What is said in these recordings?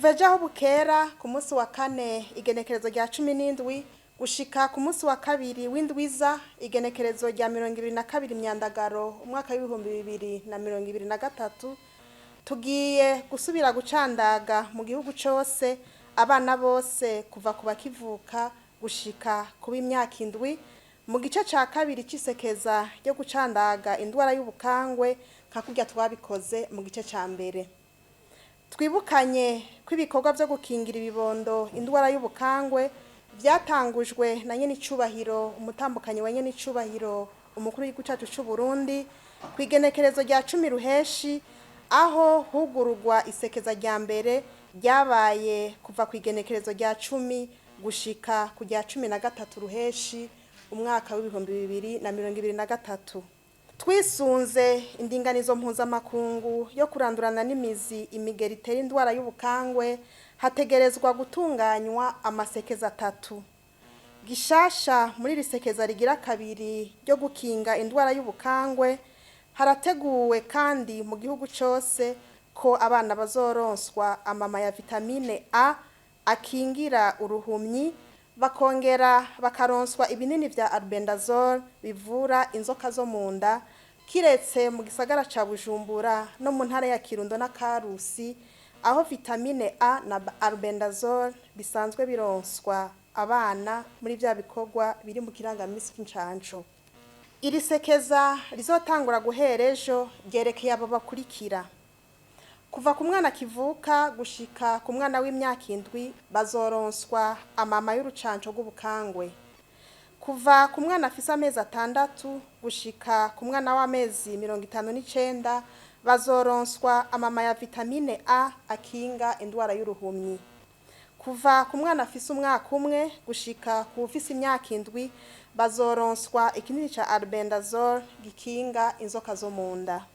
kuva ejo aho bukera ku munsi wa kane igenekerezo rya 17 gushika ku munsi wa kabiri w'indwiza igenekerezo rya 22 Myandagaro umwaka w'2023 tugiye gusubira gucandaga mu gihugu cose abana bose kuva ku bakivuka gushika kuba imyaka indwi mu gice ca kabiri cisekeza ryo gucandaga indwara y'ubukangwe kakurya twabikoze mu gice ca mbere. Twibukanye kw'ibikorwa byo gukingira ibibondo indwara y'ubukangwe byatangujwe na nyene icubahiro umutambukanyi wa nyene icubahiro umukuru w'igihugu cacu c'u Burundi kwigenekerezo rya 10 ruheshi aho hugururwa isekeza rya mbere ryabaye kuva kwigenekerezo rya 10 gushika ku rya 13 ruheshi umwaka w'2023. Twisunze indinganizo mpuzamakungu yo kurandurana n'imizi imigeri itera indwara y'ubukangwe hategerezwa gutunganywa amasekeza 3. Gishasha muri risekeza rigira kabiri ryo gukinga indwara y'ubukangwe harateguwe kandi mu gihugu cose ko abana bazoronswa amama ya vitamine A akingira uruhumyi bakongera bakaronswa ibinini vya albendazole bivura inzoka zo munda kiretse mu gisagara ca Bujumbura no mu ntara ya Kirundo na Karusi aho vitamine A na albendazole bisanzwe bironswa abana muri vya bikorwa biri mu kirangamisi c'incanco. Iri sekeza rizotangura guhera ejo ryerekeye abo bakurikira: kuva ku mwana kivuka gushika ku mwana w'imyaka indwi bazoronswa amama y'urucanco rw'ubukangwe. Kuva ku mwana afise amezi 6 gushika ku mwana w'amezi 59 bazoronswa amama ya vitamine A akinga indwara y'uruhumyi. Kuva ku mwana afise umwaka umwe gushika ku ufise imyaka indwi bazoronswa ikinini ca albendazole gikinga inzoka zo munda.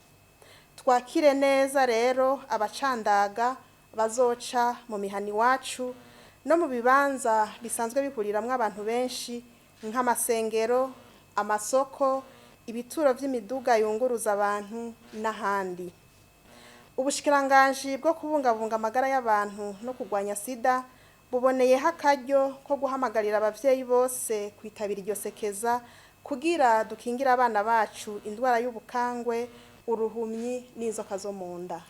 Twakire neza rero abacandaga bazoca mu mihani wacu no mu bibanza bisanzwe bihuriramwe abantu benshi nk'amasengero, amasoko, ibituro vy'imiduga yunguruza abantu n'ahandi. Ubushikiranganji bwo kubungabunga amagara y'abantu no kurwanya sida buboneyeho akaryo ko guhamagarira abavyeyi bose kwitabira iryo sekeza kugira dukingira abana bacu indwara y'ubukangwe, uruhumyi n'inzoka zo munda.